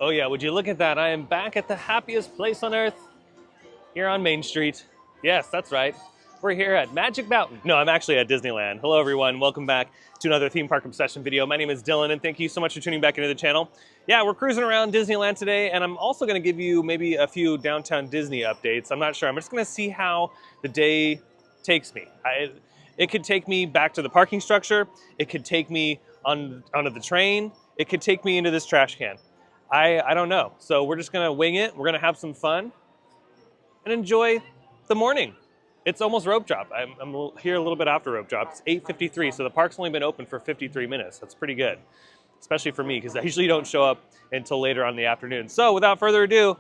Oh yeah, would you look at that? I am back at the happiest place on earth, here on Main Street. Yes, that's right. We're here at Magic Mountain. No, I'm actually at Disneyland. Hello everyone, welcome back to another theme park obsession video. My name is Dylan and thank you so much for tuning back into the channel. Yeah, we're cruising around Disneyland today and I'm also gonna give you maybe a few Downtown Disney updates. I'm not sure, I'm just gonna see how the day takes me. It could take me back to the parking structure. It could take me onto the train. It could take me into this trash can. I don't know. So we're just gonna wing it. We're gonna have some fun and enjoy the morning. It's almost rope drop. I'm here a little bit after rope drop. It's 8:53, so the park's only been open for 53 minutes. That's pretty good, especially for me, because I usually don't show up until later on in the afternoon. So without further ado,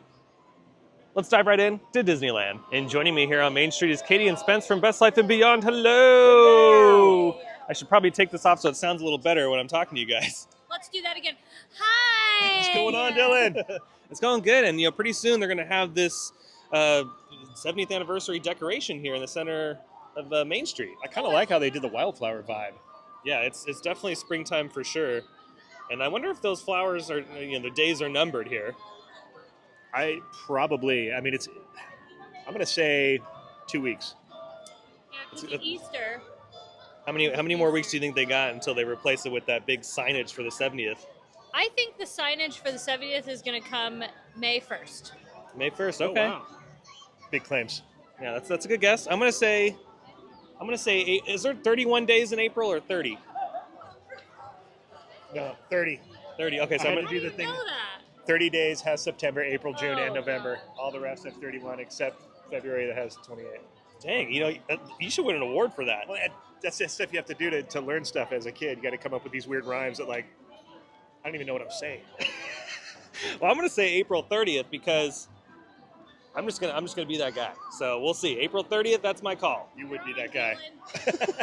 let's dive right in to Disneyland. And joining me here on Main Street is Katie and Spence from Best Life and Beyond. Hello! I should probably take this off so it sounds a little better when I'm talking to you guys. Let's do that again. Hi! What's going on, Dylan? It's going good, and pretty soon they're gonna have this 70th anniversary decoration here in the center of Main Street. I kind of like how they did the wildflower vibe. Yeah, it's definitely springtime for sure. And I wonder if those flowers are, the days are numbered here. I'm going to say 2 weeks. Yeah, because Easter. How many more weeks do you think they got until they replace it with that big signage for the 70th? I think the signage for the 70th is going to come May 1st. May 1st, okay. Oh, wow. Big claims. Yeah, that's a good guess. I'm gonna say, is there 31 days in April or 30? No, 30. 30. Okay, so I I'm had gonna to do the thing. Know that. 30 days has September, April, June, and Oh, November. All the rest have 31 except February that has 28. Dang, you should win an award for that. Well, that's the stuff you have to do to learn stuff as a kid. You got to come up with these weird rhymes that, I don't even know what I'm saying. Well, I'm gonna say April 30th because I'm just gonna be that guy. So we'll see. April 30th, that's my call. You would be that guy.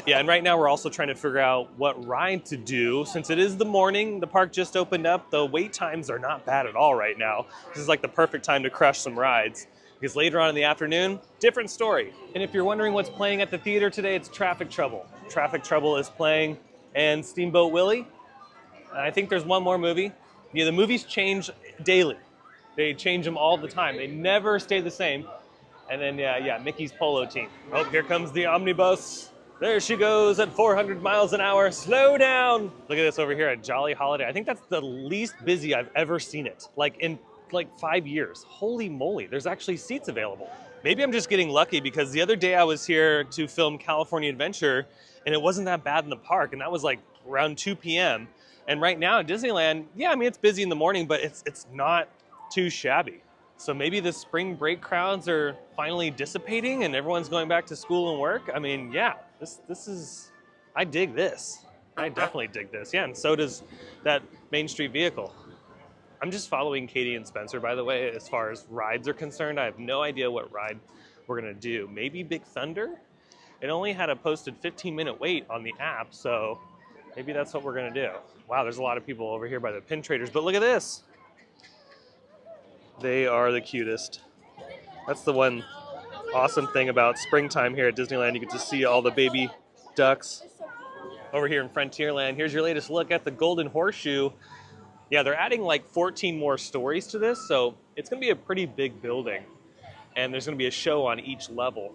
Yeah, and right now we're also trying to figure out what ride to do. Since it is the morning, the park just opened up, the wait times are not bad at all right now. This is like the perfect time to crush some rides. Because later on in the afternoon, different story. And if you're wondering what's playing at the theater today, it's Traffic Trouble. Traffic Trouble is playing, and Steamboat Willie. I think there's one more movie. Yeah, the movies change daily. They change them all the time. They never stay the same. And then, yeah, Mickey's Polo Team. Oh, here comes the omnibus. There she goes at 400 miles an hour. Slow down. Look at this over here at Jolly Holiday. I think that's the least busy I've ever seen it. In 5 years. Holy moly, there's actually seats available. Maybe I'm just getting lucky because the other day I was here to film California Adventure and it wasn't that bad in the park, and that was around 2 p.m. And right now at Disneyland, yeah, it's busy in the morning, but it's not too shabby. So maybe the spring break crowds are finally dissipating and everyone's going back to school and work. Yeah, this is, I dig this. I definitely dig this. Yeah, and so does that Main Street vehicle. I'm just following Katie and Spencer, by the way, as far as rides are concerned. I have no idea what ride we're gonna do. Maybe Big Thunder? It only had a posted 15-minute wait on the app, so maybe that's what we're gonna do. Wow, there's a lot of people over here by the pin traders, but look at this. They are the cutest. That's the one awesome thing about springtime here at Disneyland. You get to see all the baby ducks. Over here in Frontierland, here's your latest look at the Golden Horseshoe. Yeah, they're adding 14 more stories to this, so it's gonna be a pretty big building. And there's gonna be a show on each level,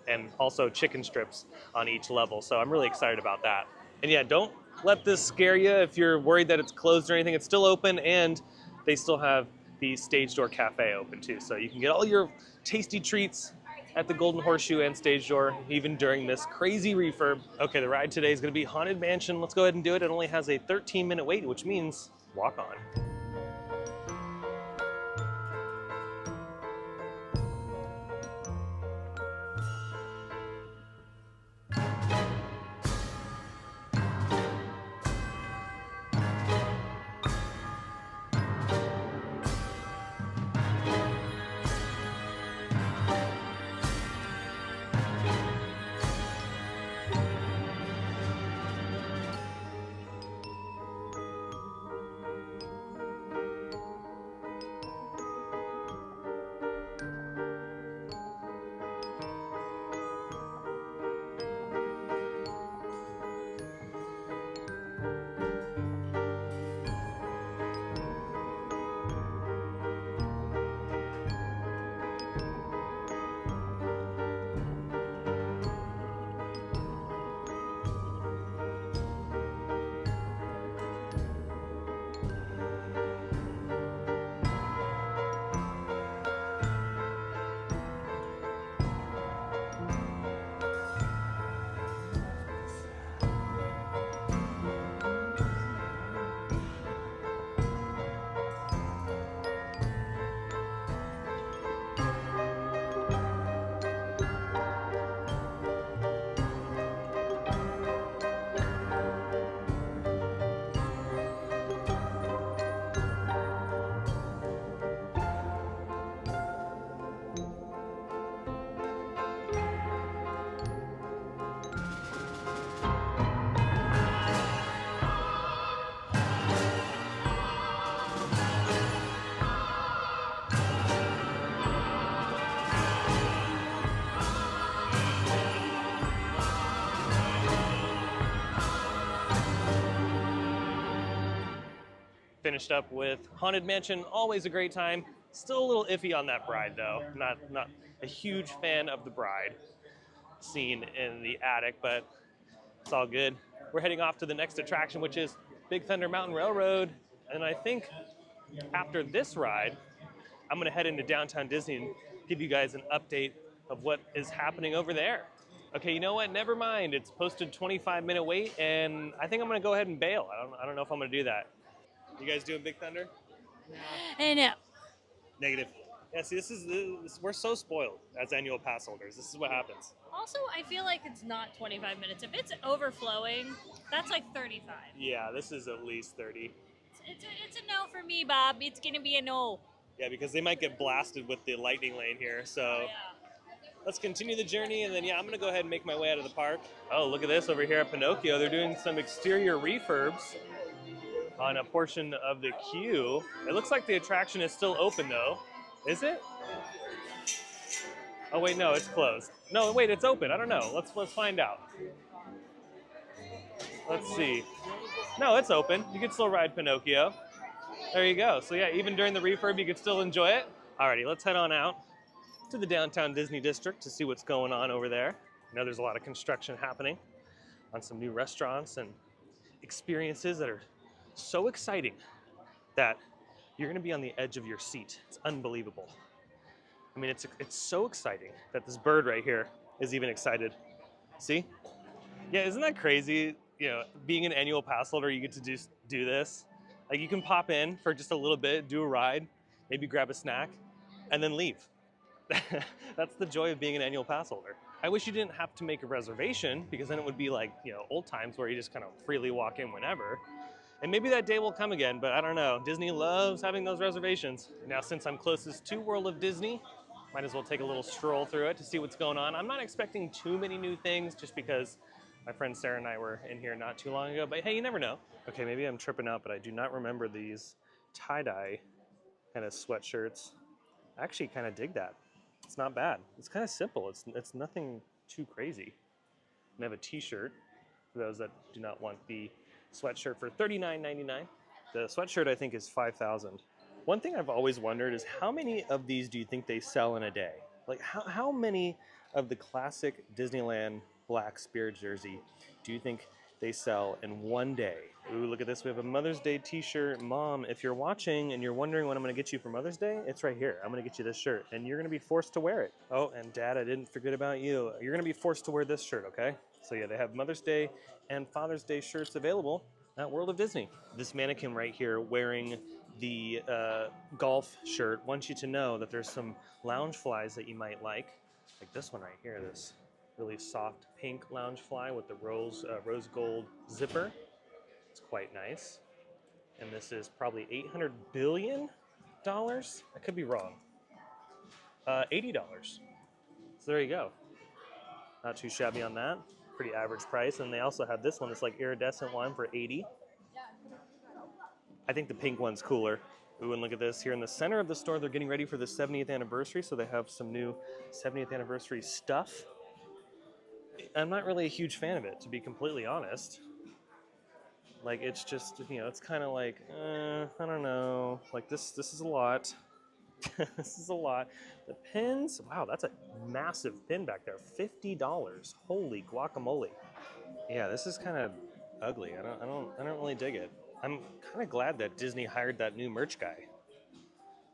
and also chicken strips on each level. So I'm really excited about that. And yeah, don't let this scare you if you're worried that it's closed or anything. It's still open, and they still have the Stage Door Cafe open too. So you can get all your tasty treats at the Golden Horseshoe and Stage Door, even during this crazy refurb. Okay, the ride today is gonna be Haunted Mansion. Let's go ahead and do it. It only has a 13-minute wait, which means walk on. finished up with Haunted Mansion. Always a great time. Still a little iffy on that bride though. Not a huge fan of the bride scene in the attic, but it's all good. We're heading off to the next attraction, which is Big Thunder Mountain Railroad. And I think after this ride, I'm gonna head into Downtown Disney and give you guys an update of what is happening over there. Okay, you know what? Never mind. It's posted 25-minute wait, and I think I'm gonna go ahead and bail. I don't know if I'm gonna do that. You guys doing Big Thunder? And Negative. Yeah, see, we're so spoiled as annual pass holders. This is what happens. also, I feel like it's not 25 minutes. If it's overflowing, that's like 35. Yeah, this is at least 30. It's a no for me, Bob. It's gonna be a no. Yeah, because they might get blasted with the lightning lane here. So Oh, yeah. let's continue the journey, and then yeah, I'm gonna go ahead and make my way out of the park. Oh, look at this over here at Pinocchio. They're doing some exterior refurbs on a portion of the queue. It looks like the attraction is still open though. Is it? Oh wait, no, it's closed. No, wait, it's open. I don't know. Let's find out. Let's see. No, it's open. You can still ride Pinocchio. There you go. So yeah, even during the refurb, you can still enjoy it. Alrighty, let's head on out to the Downtown Disney District to see what's going on over there. I know there's a lot of construction happening on some new restaurants and experiences that are so exciting that you're gonna be on the edge of your seat. It's unbelievable. I mean, it's so exciting that this bird right here is even excited. See? Yeah, isn't that crazy? You know, being an annual pass holder, you get to just do this. Like you can pop in for just a little bit, do a ride, maybe grab a snack, and then leave. That's the joy of being an annual pass holder. I wish you didn't have to make a reservation, because then it would be like, you know, old times where you just kind of freely walk in whenever. And maybe that day will come again, but I don't know. Disney loves having those reservations. Now, since I'm closest to World of Disney, might as well take a little stroll through it to see what's going on. I'm not expecting too many new things just because my friend Sarah and I were in here not too long ago, but hey, you never know. Okay, maybe I'm tripping out, but I do not remember these tie-dye kind of sweatshirts. I actually kind of dig that. It's not bad. It's kind of simple. It's nothing too crazy. And I have a t-shirt for those that do not want the sweatshirt for $39.99. The sweatshirt I think is $5,000. One thing I've always wondered is how many of these do you think they sell in a day? Like how many of the classic Disneyland black Spirit jersey do you think they sell in one day? Ooh, look at this. We have a Mother's Day t-shirt. Mom, if you're watching and you're wondering what I'm going to get you for Mother's Day, it's right here. I'm going to get you this shirt, and you're going to be forced to wear it. Oh, and Dad, I didn't forget about you. You're going to be forced to wear this shirt, okay? So yeah, they have Mother's Day and Father's Day shirts available at World of Disney. This mannequin right here wearing the golf shirt wants you to know that there's some lounge flies that you might like this one right here, this really soft pink lounge fly with the rose gold zipper. It's quite nice. And this is probably $800 billion? I could be wrong. $80. So there you go. Not too shabby on that. Pretty average price. And they also have this one, this like iridescent one for $80. I think the pink one's cooler. Ooh, and look at this. Here in the center of the store, they're getting ready for the 70th anniversary, so they have some new 70th anniversary stuff. I'm not really a huge fan of it, to be completely honest. Like, it's just, you know, it's kind of like, I don't know. Like, this is a lot. This is a lot. The pins, wow, that's a massive pin back there. $50. Holy guacamole. Yeah, this is kind of ugly. I don't really dig it. I'm kind of glad that Disney hired that new merch guy,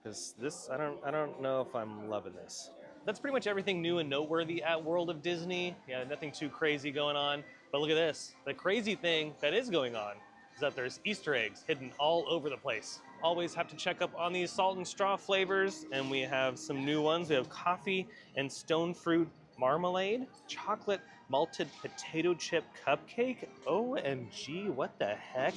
because this, I don't know if I'm loving this. That's pretty much everything new and noteworthy at World of Disney. Yeah, nothing too crazy going on. But look at this. The crazy thing that is going on is that there's Easter eggs hidden all over the place. Always have to check up on these salt and straw flavors, and we have some new ones. We have coffee and stone fruit marmalade, chocolate malted potato chip cupcake. OMG, what the heck?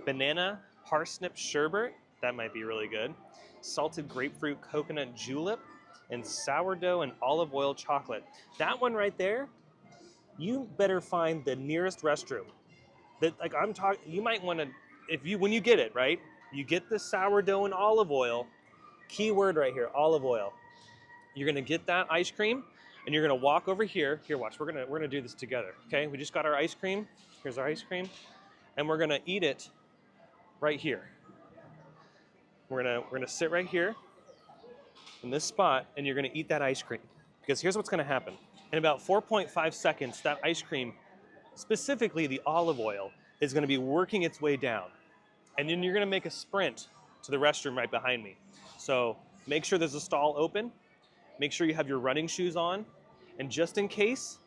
Banana parsnip sherbet, that might be really good. Salted grapefruit coconut julep, and sourdough and olive oil chocolate. That one right there, you better find the nearest restroom. That, like, I'm talking, you might want to, when you get it, right? You get the sourdough and olive oil. Key word right here, olive oil. You're gonna get that ice cream, and you're gonna walk over here. Here, watch. We're gonna do this together. Okay? We just got our ice cream. Here's our ice cream, and we're gonna eat it right here. We're gonna sit right here in this spot, and you're gonna eat that ice cream. Because here's what's gonna happen. In about 4.5 seconds, that ice cream, specifically the olive oil, is gonna be working its way down. And then you're gonna make a sprint to the restroom right behind me. So make sure there's a stall open, make sure you have your running shoes on, and just in case,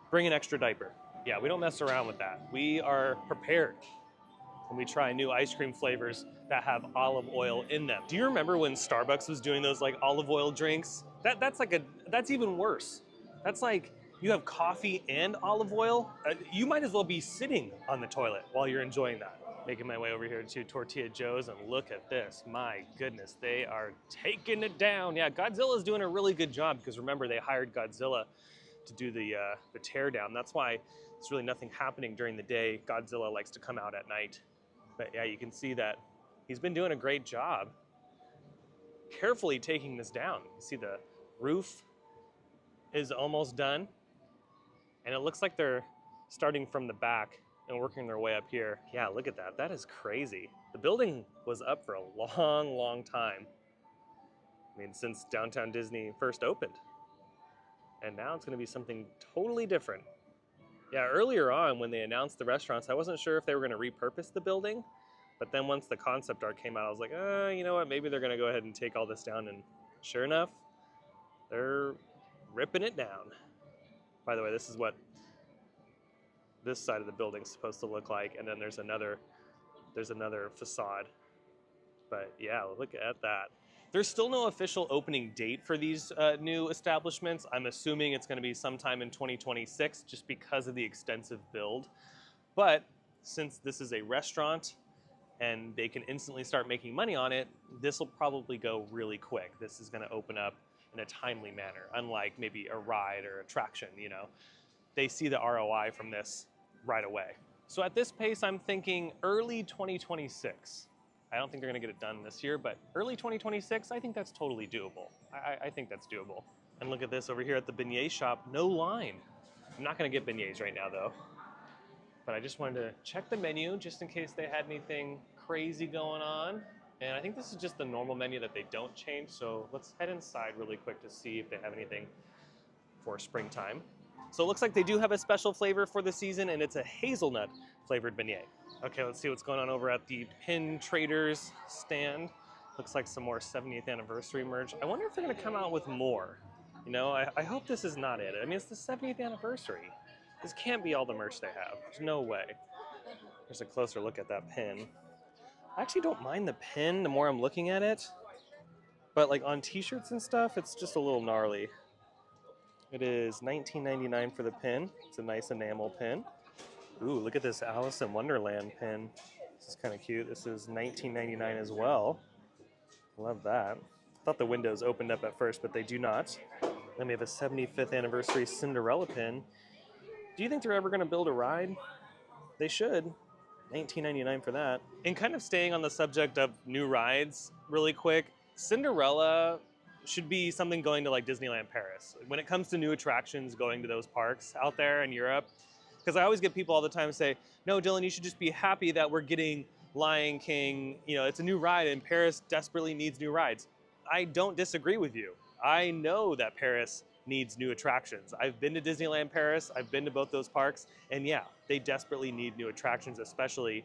bring an extra diaper. Yeah, we don't mess around with that. We are prepared when we try new ice cream flavors that have olive oil in them. Do you remember when Starbucks was doing those like olive oil drinks? That's even worse. That's like you have coffee and olive oil. You might as well be sitting on the toilet while you're enjoying that. Making my way over here to Tortilla Joe's, and look at this. My goodness, they are taking it down. Yeah, Godzilla's doing a really good job because remember they hired Godzilla to do the tear down. That's why there's really nothing happening during the day. Godzilla likes to come out at night. But yeah, you can see that he's been doing a great job carefully taking this down. You see the roof is almost done, and it looks like they're starting from the back and working their way up here. Yeah, look at that. That is crazy. The building was up for a long, long time. I mean, since Downtown Disney first opened. And now it's gonna be something totally different. Yeah, earlier on when they announced the restaurants, I wasn't sure if they were gonna repurpose the building, but then once the concept art came out, I was like, you know what, maybe they're gonna go ahead and take all this down, and sure enough, they're ripping it down. By the way, this is what this side of the building is supposed to look like, and then there's another facade. But yeah, look at that. There's still no official opening date for these new establishments. I'm assuming it's going to be sometime in 2026 just because of the extensive build. But since this is a restaurant and they can instantly start making money on it, this will probably go really quick. This is going to open up in a timely manner, unlike maybe a ride or attraction, you know. They see the ROI from this right away. So at this pace, I'm thinking early 2026. I don't think they're gonna get it done this year, but early 2026, I think that's totally doable. I think that's doable. And look at this over here at the beignet shop, no line. I'm not gonna get beignets right now though, but I just wanted to check the menu just in case they had anything crazy going on. And I think this is just the normal menu that they don't change, so let's head inside really quick to see if they have anything for springtime. So it looks like they do have a special flavor for the season, and it's a hazelnut flavored beignet. Okay, let's see what's going on over at the Pin Traders stand. Looks like some more 70th anniversary merch. I wonder if they're gonna come out with more. You know, I hope this is not it. I mean, it's the 70th anniversary. This can't be all the merch they have. There's no way. There's a closer look at that pin. I actually don't mind the pin the more I'm looking at it, but like on t-shirts and stuff, it's just a little gnarly. It is $19.99 for the pin. It's a nice enamel pin. Ooh, look at this Alice in Wonderland pin. This is kind of cute. This is $19.99 as well. Love that. I thought the windows opened up at first, but they do not. Then we have a 75th anniversary Cinderella pin. Do you think they're ever going to build a ride? They should. $19.99 for that. And kind of staying on the subject of new rides really quick, Cinderella should be something going to like Disneyland Paris. When it comes to new attractions going to those parks out there in Europe, because I always get people all the time say, no, Dylan, you should just be happy that we're getting Lion King. You know, it's a new ride and Paris desperately needs new rides. I don't disagree with you. I know that Paris needs new attractions. I've been to Disneyland Paris, I've been to both those parks, and yeah, they desperately need new attractions, especially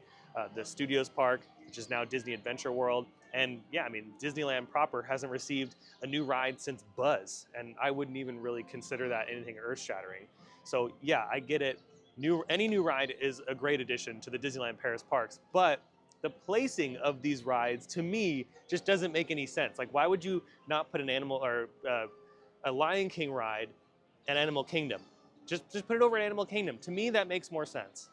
the Studios Park, which is now Disney Adventure World. And yeah, I mean, Disneyland proper hasn't received a new ride since Buzz, and I wouldn't even really consider that anything earth-shattering. So yeah, I get it. Any new ride is a great addition to the Disneyland Paris parks, but the placing of these rides, to me, just doesn't make any sense. Like, why would you not put an animal or a Lion King ride at Animal Kingdom? Just put it over at Animal Kingdom. To me, that makes more sense.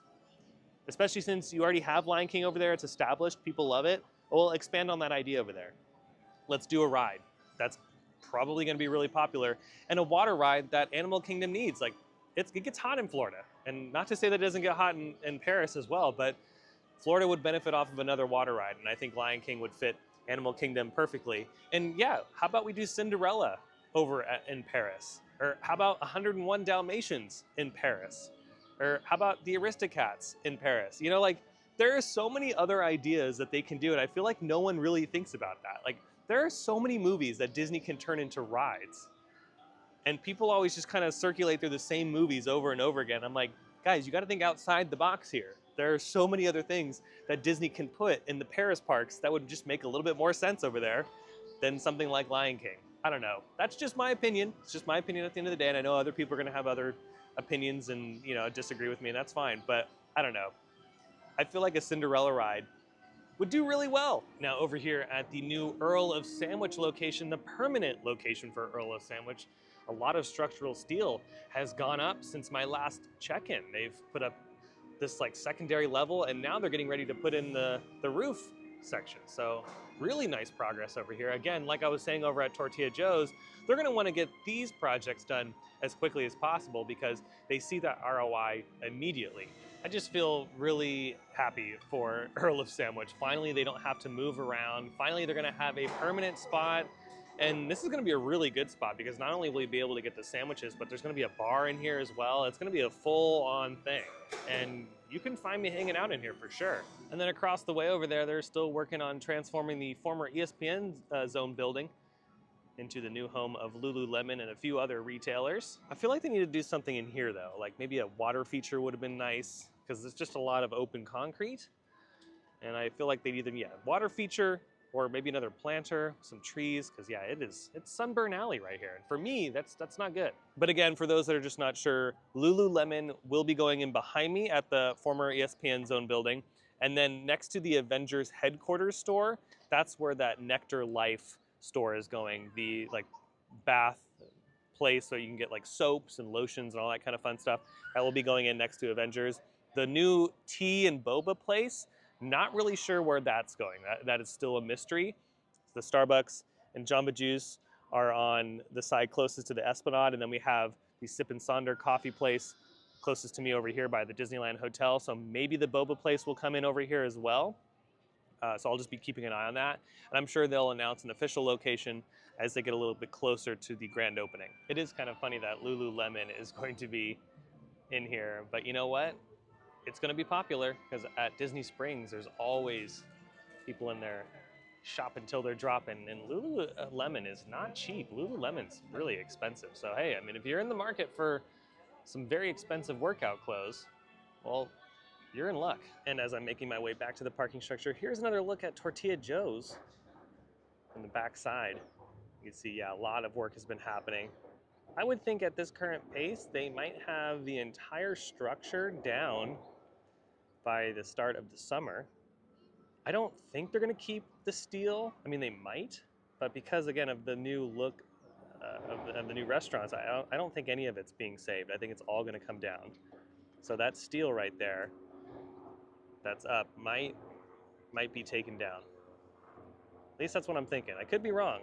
Especially since you already have Lion King over there, it's established, people love it. Well, expand on that idea over there. Let's do a ride. That's probably gonna be really popular. And a water ride that Animal Kingdom needs. Like, it gets hot in Florida. And not to say that it doesn't get hot in Paris as well, but Florida would benefit off of another water ride. And I think Lion King would fit Animal Kingdom perfectly. And yeah, how about we do Cinderella over in Paris? Or how about 101 Dalmatians in Paris? Or how about the Aristocats in Paris? You know, like, there are so many other ideas that they can do, and I feel like no one really thinks about that. Like, there are so many movies that Disney can turn into rides, and people always just kind of circulate through the same movies over and over again. I'm like, guys, you got to think outside the box here. There are so many other things that Disney can put in the Paris parks that would just make a little bit more sense over there than something like Lion King. I don't know. That's just my opinion. It's just my opinion at the end of the day, and I know other people are going to have other opinions and, you know, disagree with me, and that's fine. But I don't know. I feel like a Cinderella ride would do really well. Now over here at the new Earl of Sandwich location, the permanent location for Earl of Sandwich, a lot of structural steel has gone up since my last check-in. They've put up this like secondary level, and now they're getting ready to put in the roof section. So really nice progress over here. Again, like I was saying over at Tortilla Joe's, they're gonna wanna get these projects done as quickly as possible because they see that ROI immediately. I just feel really happy for Earl of Sandwich. Finally, they don't have to move around. Finally, they're gonna have a permanent spot. And this is gonna be a really good spot because not only will you be able to get the sandwiches, but there's gonna be a bar in here as well. It's gonna be a full-on thing. And you can find me hanging out in here for sure. And then across the way over there, they're still working on transforming the former ESPN zone building into the new home of Lululemon and a few other retailers. I feel like they need to do something in here though, like maybe a water feature would have been nice because there's just a lot of open concrete. And I feel like they'd either, water feature or maybe another planter, some trees, because it's Sunburn Alley right here. And for me, that's not good. But again, for those that are just not sure, Lululemon will be going in behind me at the former ESPN zone building. And then next to the Avengers headquarters store, that's where that Nectar Life store is going, the like bath place so you can get like soaps and lotions and all that kind of fun stuff. That will be going in next to Avengers. The new tea and boba place, not really sure where that's going. That is still a mystery. The Starbucks and Jamba Juice are on the side closest to the Esplanade, and then we have the Sip and Sonder coffee place closest to me over here by the Disneyland Hotel. So maybe the boba place will come in over here as well. So I'll just be keeping an eye on that. And I'm sure they'll announce an official location as they get a little bit closer to the grand opening. It is kind of funny that Lululemon is going to be in here, but you know what? It's going to be popular because at Disney Springs, there's always people in there shop until they're dropping. And Lululemon is not cheap. Lululemon's really expensive. So hey, I mean, if you're in the market for some very expensive workout clothes, well, you're in luck. And as I'm making my way back to the parking structure, here's another look at Tortilla Joe's on the back side. You can see, a lot of work has been happening. I would think at this current pace, they might have the entire structure down by the start of the summer. I don't think they're gonna keep the steel. I mean, they might, but because again of the new look of the new restaurants, I don't think any of it's being saved. I think it's all gonna come down. So that steel right there, that's up, might be taken down. At least that's what I'm thinking. I could be wrong.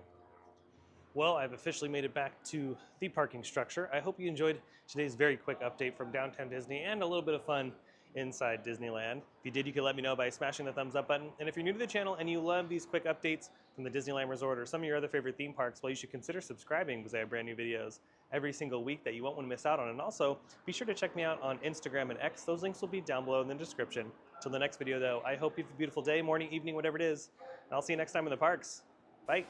Well, I've officially made it back to the parking structure. I hope you enjoyed today's very quick update from Downtown Disney and a little bit of fun inside Disneyland. If you did, you can let me know by smashing the thumbs up button. And if you're new to the channel and you love these quick updates from the Disneyland Resort or some of your other favorite theme parks, well, you should consider subscribing because I have brand new videos every single week that you won't want to miss out on. And also, be sure to check me out on Instagram and X. Those links will be down below in the description. Till the next video, though, I hope you have a beautiful day, morning, evening, whatever it is. And I'll see you next time in the parks. Bye.